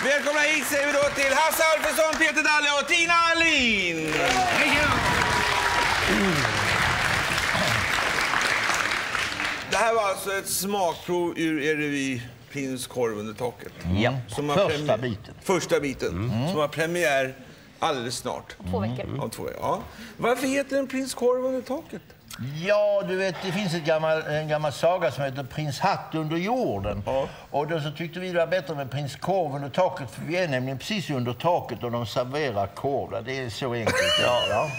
Välkomna hit säger vi då till Hans Alfredson, Peter Dalle och Ahlin. Det här var alltså ett smakprov ur er revy Prins korv under taket. Ja, Första biten. Som har premiär alldeles snart. 2 veckor. Om 2 veckor. Ja. Varför heter den Prins korv under taket? Ja, du vet, det finns en gammal saga som heter Prins hatt under jorden. Ja. Och då så tyckte vi det var bättre med Prins korv under taket, för vi är nämligen precis under taket och de serverar korv. Det är så enkelt. Ja.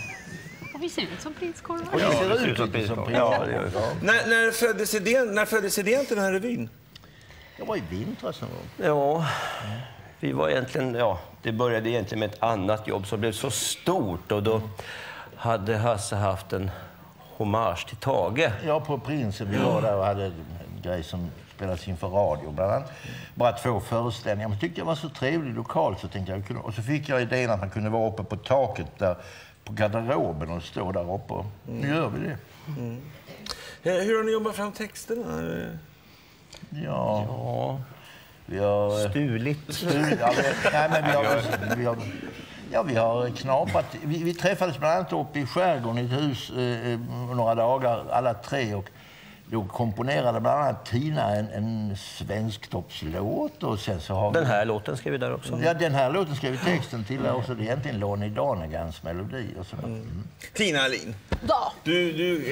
Och vi ser ut som prinskorvar. Och det ser ut som prinskorvar. Ja, det gör det. När föddes idén till den här revyn? Det var i vintras någon gång. Ja, vi var egentligen, det började egentligen med ett annat jobb som blev så stort, och då hade Hasse haft en hommage till Tage. Ja, på Prinsen. Vi var där och hade en grej som spelades in för radio bland annat. Bara 2 föreställningar. Men tyckte jag var så trevlig lokal så tänkte jag kunde. Och så fick jag idén att man kunde vara uppe på taket där på garderoben och stå där uppe. Nu gör vi det. Hur har ni jobbat fram texterna? Ja. Vi har stulit. Nej, men vi har knapat. Vi träffades bland annat uppe i skärgården i ett hus några dagar, alla 3. Och då komponerade bland annat Tina en svensktoppslåt. Och sen så har den här låten skrev vi där också. Ja, den här låten skrev vi texten till där också. Det är egentligen Lonnie Danegans melodi. Och så. Tina Ahlin. Ja. Du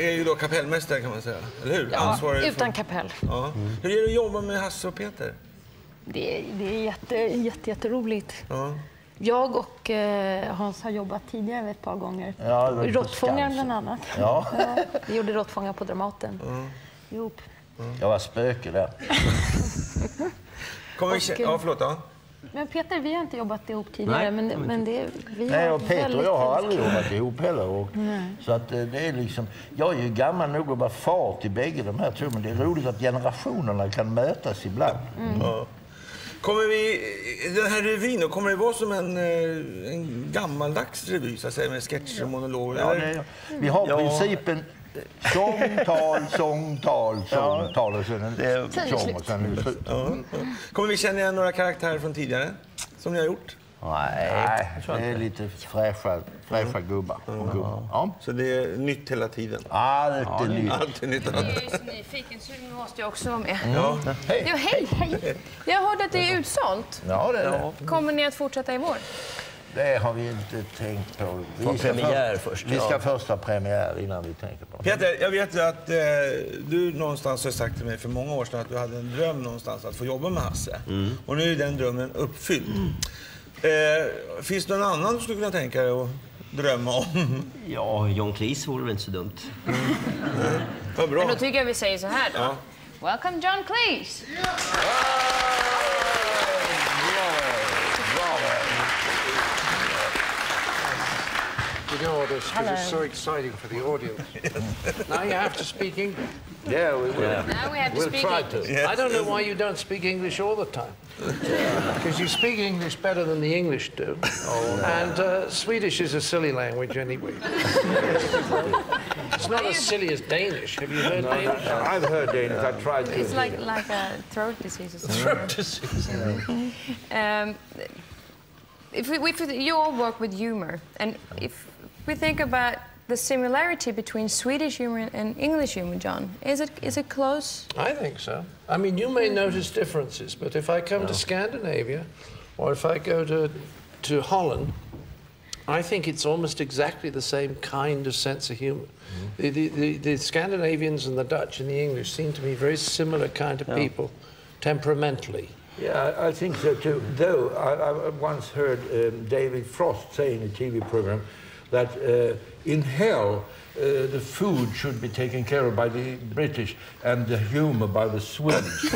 är ju då kapellmästare kan man säga, eller hur? Ja, utan kapell. Ja. Hur är det att jobba med Hasse och Peter? Det är jätteroligt. Ja. Jag och Hans har jobbat tidigare ett par gånger. Ja, Råttfångaren bland annat. Ja. Vi gjorde Råttfångaren på Dramaten. Ihop. Jag var spöke där. Förlåt då. Men Peter, vi har inte jobbat ihop tidigare. Men det, vi Nej, har och Peter och jag har aldrig jobbat ihop heller. Och, så att det är liksom, jag är ju gammal nog att vara far till bägge de här två. Men det är roligt att generationerna kan mötas ibland. Ja. Den här revyn, då, kommer det vara som en gammaldags revy så att säga, med sketcher och monologer? Ja, vi har principen sångtal och sen en sång och sen är det slut. Kommer vi känna igen några karaktärer från tidigare som ni har gjort? Nej, det är lite fräscha gubbar. Ja. Så det är nytt hela tiden? Alltid nytt. Jag är så nyfiken så nu måste jag också vara med. Ja. Hej. Jag hörde att det är utsålt. Ja, det är det. Kommer ni att fortsätta i vår? Det har vi inte tänkt på. Vi ska först ha premiär innan vi tänker på det. Peter, jag vet att du någonstans har sagt till mig för många år sedan att du hade en dröm någonstans att få jobba med Hasse. Och nu är den drömmen uppfylld. Finns det någon annan du skulle kunna tänka dig att drömma om? Ja, John Cleese vore väl inte så dumt. Vad bra. Men då tycker jag vi säger så här då. Welcome John Cleese! You know all this because it's so exciting for the audience. Now you have to speak English. Yeah, we will. Now we have to speak English. I don't know why you don't speak English all the time. Because you speak English better than the English do. And Swedish is a silly language anyway. It's not as silly as Danish. Have you heard Danish? I've heard Danish. I tried to. It's like a throat disease or something. Throat disease. You all work with humor, and if we think about the similarity between Swedish humor and English humor, John, is it close? I think so. I mean, you may notice differences, but if I come to Scandinavia, or if I go to Holland, I think it's almost exactly the same kind of sense of humor. The Scandinavians and the Dutch and the English seem to be very similar kind of people, temperamentally. Yeah, I think so too. Though I once heard David Frost say in a TV program that in hell the food should be taken care of by the British and the humour by the Swedes.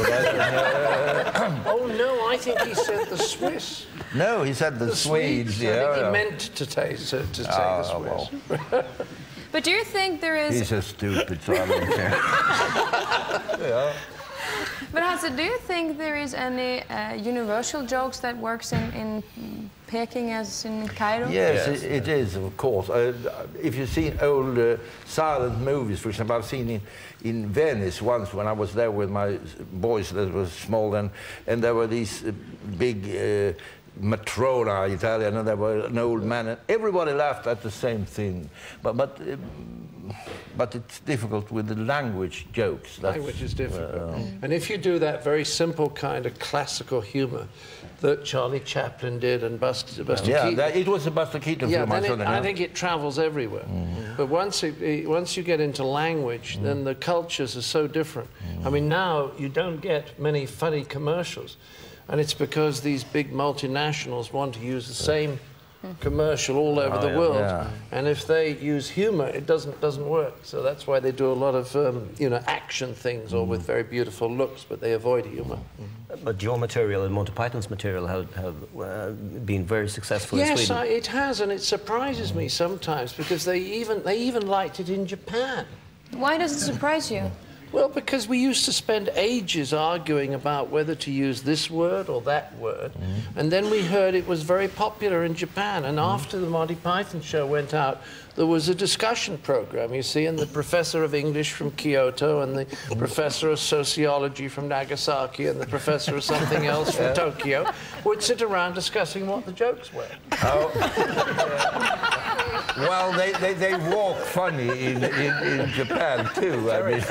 Oh no, I think he said the Swiss. No, he said the Swedes. Yeah, he meant to say the Swiss. Well. But do you think there is... He's so stupid, so I don't care. But Hasse, do you think there is any universal jokes that works in Peking as in Cairo? Yes, it is, of course. If you've seen old silent movies, for example, I've seen in Venice once when I was there with my boys that were small, and there were these big matrona Italian, and there were an old man, and everybody laughed at the same thing. But it's difficult with the language jokes. Language is difficult. And if you do that very simple kind of classical humour that Charlie Chaplin did and Buster Keaton... it was a Buster Keaton film. I think it travels everywhere. But once you get into language, then the cultures are so different. I mean, now you don't get many funny commercials. And it's because these big multinationals want to use the same commercial all over the world. Yeah. And if they use humour, it doesn't work. So that's why they do a lot of action things or with very beautiful looks, but they avoid humour. But your material and Monty Python's material have been very successful in Sweden. Yes, it has, and it surprises me sometimes because they even liked it in Japan. Why does it surprise you? Well, because we used to spend ages arguing about whether to use this word or that word, and then we heard it was very popular in Japan, and after the Monty Python show went out, there was a discussion program, you see, and the professor of English from Kyoto and the professor of sociology from Nagasaki and the professor of something else from Tokyo would sit around discussing what the jokes were. Oh. Well, they walk funny in Japan too. I mean.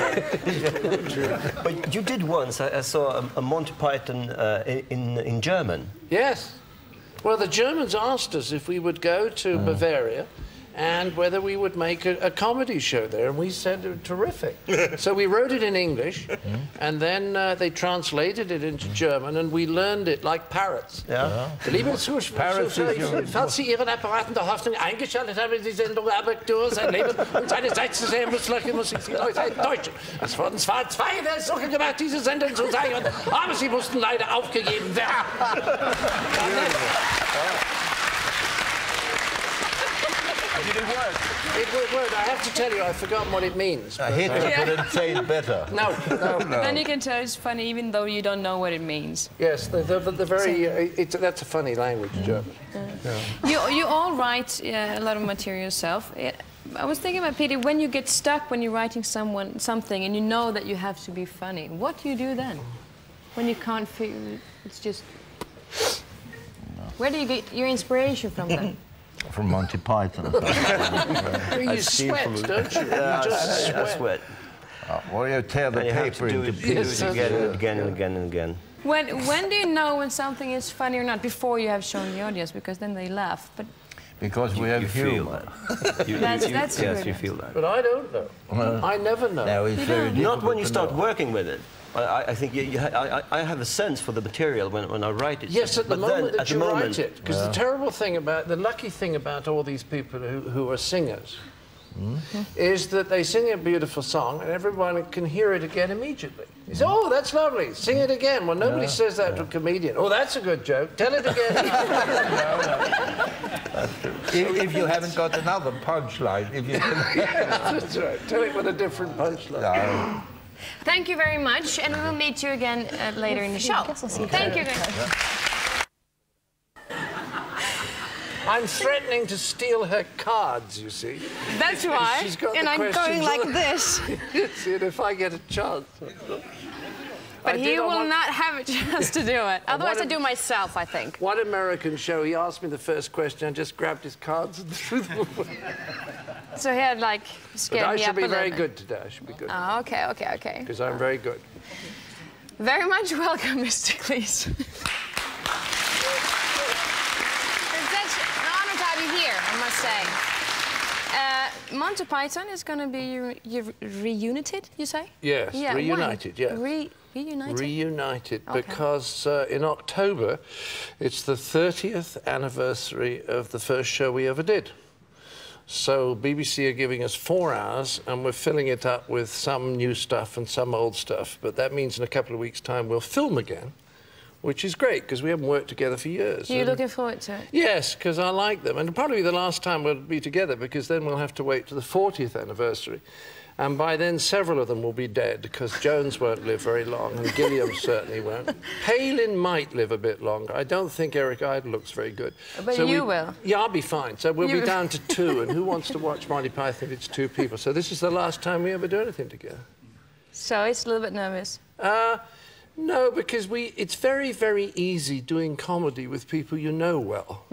But you did once. I saw a Monty Python in German. Yes. Well, the Germans asked us if we would go to Bavaria and whether we would make a comedy show there, and we said terrific. So we wrote it in English, and then they translated it into German, and we learned it like parrots. Yeah. Liebe Zuschauer, falls Sie Ihren Apparaten der Hoffnung eingeschaltet haben, die Sendung Abitur, sein Leben und seine Zeit zu sehen, muss Sie Deutsch. Es wurden zwar 2 Versuche gemacht, diese Sendung zu zeigen, aber sie mussten leider aufgegeben werden. Did it work? It worked. I have to tell you, I've forgotten what it means. Hitler couldn't say it better. No. Then you can tell it's funny even though you don't know what it means. Yes, the very... that's a funny language, German. You all write a lot of material yourself. I was thinking about, Peter, when you get stuck when you're writing something and you know that you have to be funny, what do you do then? When you can't feel... It's just... Where do you get your inspiration from then? From Monty Python. You sweat, don't you? You just sweat. Well, you tear the paper into pieces. Again and again and again. When do you know when something is funny or not? Before you have shown the audience, because then they laugh. But because we have humor. That's yes, you feel that. But I don't know. I never know. No, it's very difficult. Not when you start working with it. I think I have a sense for the material when I write it. Yes, at the moment that you write it. Because the terrible thing about, the lucky thing about all these people who are singers is that they sing a beautiful song and everyone can hear it again immediately. They say, oh, that's lovely, sing it again. Well, nobody says that to a comedian. Oh, that's a good joke, tell it again. If you haven't got another punchline. That's right, tell it with a different punchline. No. Thank you very much, and we will meet you again later in the show. Thank you. I'm threatening to steal her cards, you see. That's why, and I'm going like this. See, and if I get a chance. But he will not have a chance to do it. Otherwise, I do myself, I think. One American show, he asked me the first question, I just grabbed his cards and threw them away. So he had, like, scared me up a little bit. But I should be very good today. I should be good. Oh, okay. Because I'm very good. Very much welcome, Mr. Cleese. It's such an honor to have you here, I must say. Monty Python is going to be reunited, you say? Yes, yeah, reunited, yes. Reunited? Reunited, because in October, it's the 30th anniversary of the first show we ever did. So BBC are giving us 4 hours, and we're filling it up with some new stuff and some old stuff. But that means in a couple of weeks' time we'll film again which is great because we haven't worked together for years. Are you looking forward to it? Yes, because I like them. And probably the last time we'll be together, because then we'll have to wait to the 40th anniversary. And by then, several of them will be dead, because Jones won't live very long, and Gilliam certainly won't. Palin might live a bit longer. I don't think Eric Idle looks very good. But so you will. Yeah, I'll be fine. So we'll be down to 2, and who wants to watch Monty Python if it's 2 people? So this is the last time we ever do anything together. So it's a little bit nervous. No, because it's very, very easy doing comedy with people you know well.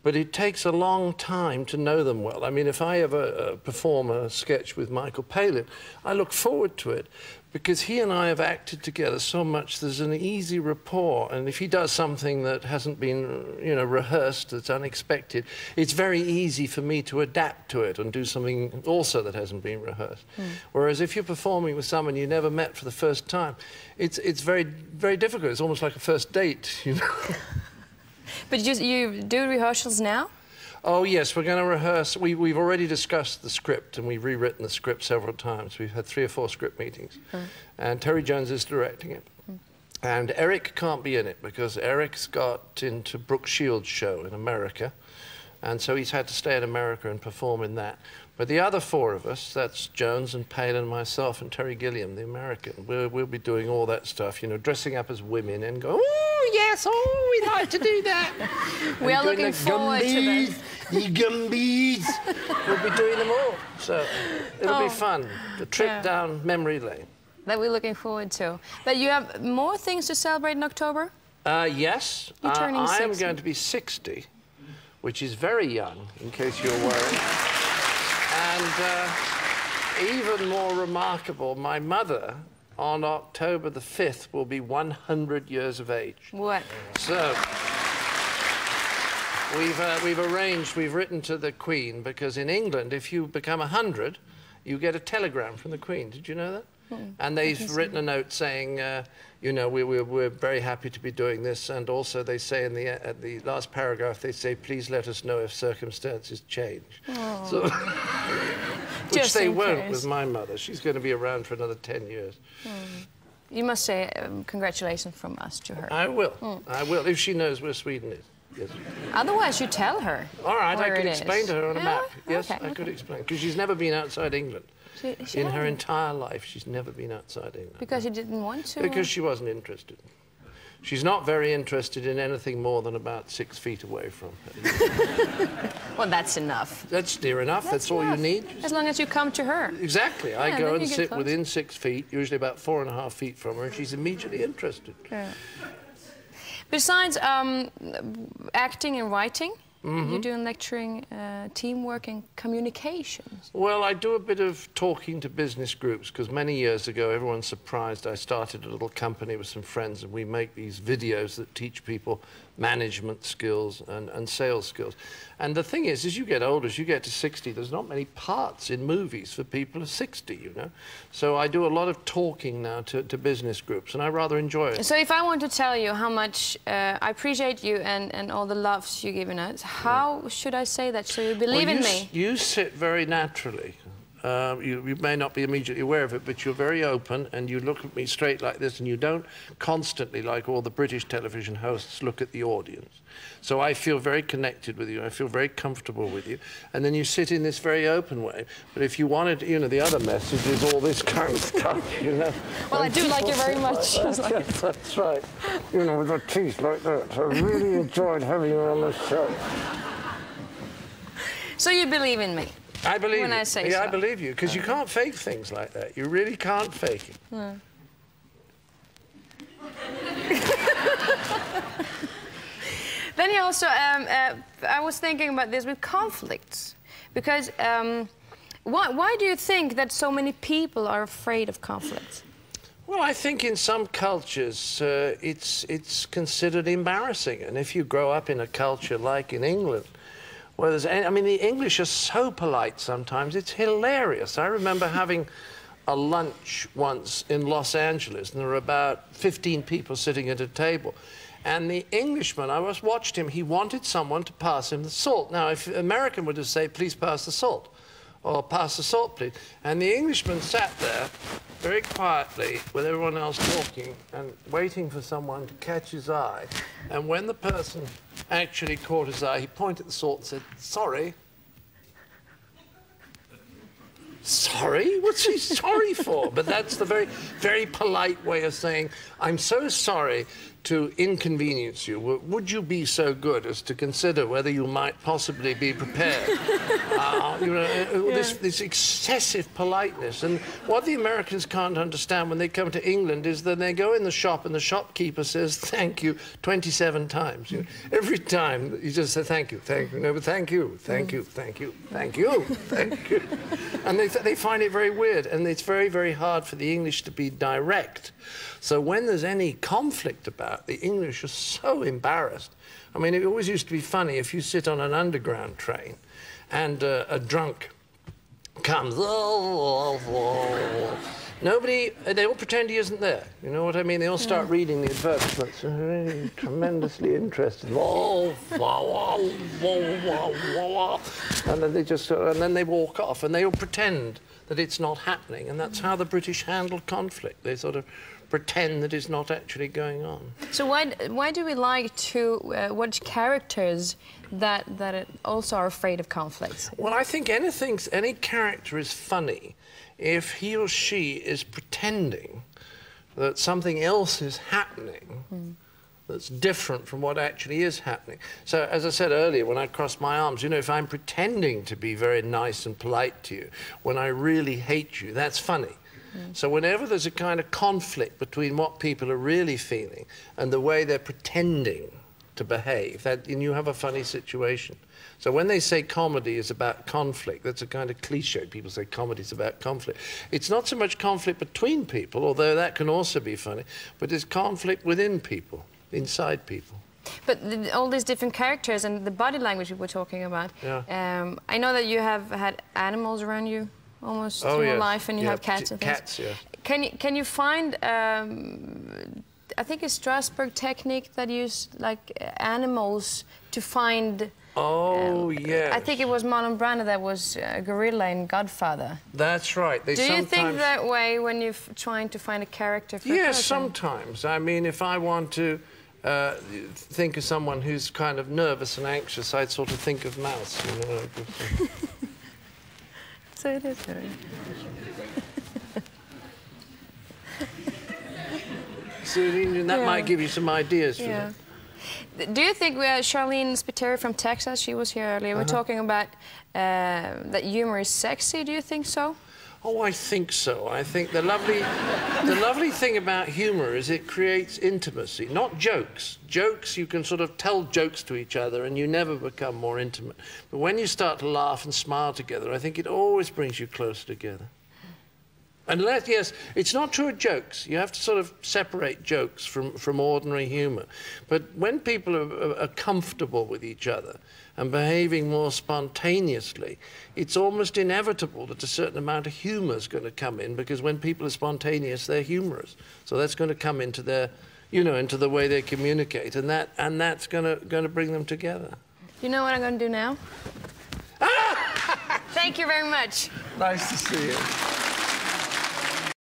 But it takes a long time to know them well. I mean, if I ever perform a sketch with Michael Palin, I look forward to it, because he and I have acted together so much, there's an easy rapport. And if he does something that hasn't been, you know, rehearsed, that's unexpected, it's very easy for me to adapt to it and do something also that hasn't been rehearsed. Whereas if you're performing with someone you never met for the first time, it's very, very difficult. It's almost like a first date, you know. But you do rehearsals now? Oh, yes, we're going to rehearse. We've already discussed the script, and we've rewritten the script several times. We've had 3 or 4 script meetings. And Terry Jones is directing it. And Eric can't be in it, because Eric's got into Brooke Shields' show in America. And so he's had to stay in America and perform in that. But the other 4 of us, that's Jones and Palin, myself, and Terry Gilliam, the American, we'll be doing all that stuff, you know, dressing up as women and go, oh, yes, oh, we'd like to do that. We are looking forward to that. The Gumbies. We'll be doing them all. So it'll be fun. The trip down memory lane. That we're looking forward to. But you have more things to celebrate in October? Yes. You're turning 60. I am going to be 60, which is very young, in case you're worried. And even more remarkable, my mother, on October the 5th, will be 100 years of age. What? So we've arranged, we've written to the Queen, because in England, if you become 100, you get a telegram from the Queen. Did you know that? And they've written a note saying, you know, we're very happy to be doing this. And also they say at the last paragraph, they say, please let us know if circumstances change. So, which they won't with my mother. She's going to be around for another 10 years. You must say congratulations from us to her. I will. I will, if she knows where Sweden is. Yes. Otherwise, you tell her. All right, I could explain to her on a map. Yes, okay, I could explain. Because she's never been outside England. She in her entire life, she's never been outside England. Because she didn't want to? Because she wasn't interested. She's not very interested in anything more than about 6 feet away from her. Well, that's enough. That's near enough. That's all you need. As long as you come to her. Exactly. I go and sit within 6 feet, usually about 4.5 feet from her, and she's immediately interested. Yeah. Besides acting and writing, you're doing lecturing, teamwork and communications. Well, I do a bit of talking to business groups, because many years ago, everyone's surprised, I started a little company with some friends, and we make these videos that teach people management skills and sales skills. And the thing is, as you get older, as you get to 60, there's not many parts in movies for people of 60, you know. So I do a lot of talking now to business groups, and I rather enjoy it. So if I want to tell you how much I appreciate you and all the loves you're giving us, how should I say that so you believe in me? You sit very naturally. You may not be immediately aware of it, but you're very open, and you look at me straight like this, and you don't constantly, like all the British television hosts, look at the audience. So I feel very connected with you. I feel very comfortable with you. And then you sit in this very open way. But if you wanted, you know, the other message is all this kind of stuff, you know. Well, I do like you very much. Yes, that's right. You know, with your teeth like that. I really enjoyed having you on the show. So you believe in me? I believe you. When I say so. I believe you, because you can't fake things like that. You really can't fake it. No. Then you also, I was thinking about this with conflicts, because why do you think that so many people are afraid of conflicts? Well, I think in some cultures it's considered embarrassing, and if you grow up in a culture like in England, well, I mean, the English are so polite sometimes, it's hilarious. I remember having a lunch once in Los Angeles, and there were about 15 people sitting at a table. And the Englishman, I watched him, he wanted someone to pass him the salt. Now, if an American would have said, please pass the salt, Or pass the salt, please. And the Englishman sat there very quietly with everyone else talking and waiting for someone to catch his eye. And when the person actually caught his eye, he pointed at the salt and said, "Sorry." Sorry? What's he sorry for? But that's the very, very polite way of saying, "I'm so sorry to inconvenience you. Would you be so good as to consider whether you might possibly be prepared?" This excessive politeness. And what the Americans can't understand when they come to England is that they go in the shop and the shopkeeper says "thank you" 27 times. Every time you just say "thank you, thank you, no, but thank you, thank you, thank you, thank you, thank you." And they find it very weird, and it's very, very hard for the English to be direct. So when there's any conflict about, the English are so embarrassed. I mean, it always used to be funny if you sit on an underground train and a drunk comes, nobody, they all pretend he isn't there. You know what I mean? They all start reading the advertisements. Really tremendously interested. And then they just, and then they walk off, and they all pretend that it's not happening. And that's how the British handle conflict. They sort of pretend that it's not actually going on. So why do we like to watch characters that also are afraid of conflicts? Well, I think any character is funny if he or she is pretending that something else is happening that's different from what actually is happening. So, as I said earlier, when I cross my arms, you know, if I'm pretending to be very nice and polite to you, when I really hate you, that's funny. So whenever there's a kind of conflict between what people are really feeling and the way they're pretending to behave, then you have a funny situation. So when they say comedy is about conflict, that's a kind of cliche. People say comedy is about conflict. It's not so much conflict between people, although that can also be funny, but it's conflict within people, inside people. But all these different characters and the body language we were talking about, I know that you have had animals around you almost your whole life, and you have cats and things. Cats, yes. Can you find, I think it's Strasbourg technique that used like animals to find... Oh, yes. I think it was Marlon Brando that was a gorilla in Godfather. That's right. Do you think that way when you're trying to find a character for a person? Yes, sometimes. I mean, if I want to think of someone who's kind of nervous and anxious, I'd sort of think of Mouse, you know. So it is very... So that might give you some ideas for that. Do you think Charlene Spiteri from Texas, she was here earlier, we're talking about that humor is sexy. Do you think so? Oh, I think so. I think the lovely thing about humour is it creates intimacy, not jokes. Jokes, you can sort of tell jokes to each other and you never become more intimate. But when you start to laugh and smile together, I think it always brings you closer together. Unless, yes, it's not true of jokes. You have to sort of separate jokes from ordinary humour. But when people are comfortable with each other and behaving more spontaneously, it's almost inevitable that a certain amount of humour is going to come in, because when people are spontaneous, they're humorous. So that's going to come into their, you know, into the way they communicate, and that's going to bring them together. You know what I'm going to do now? Thank you very much. Nice to see you.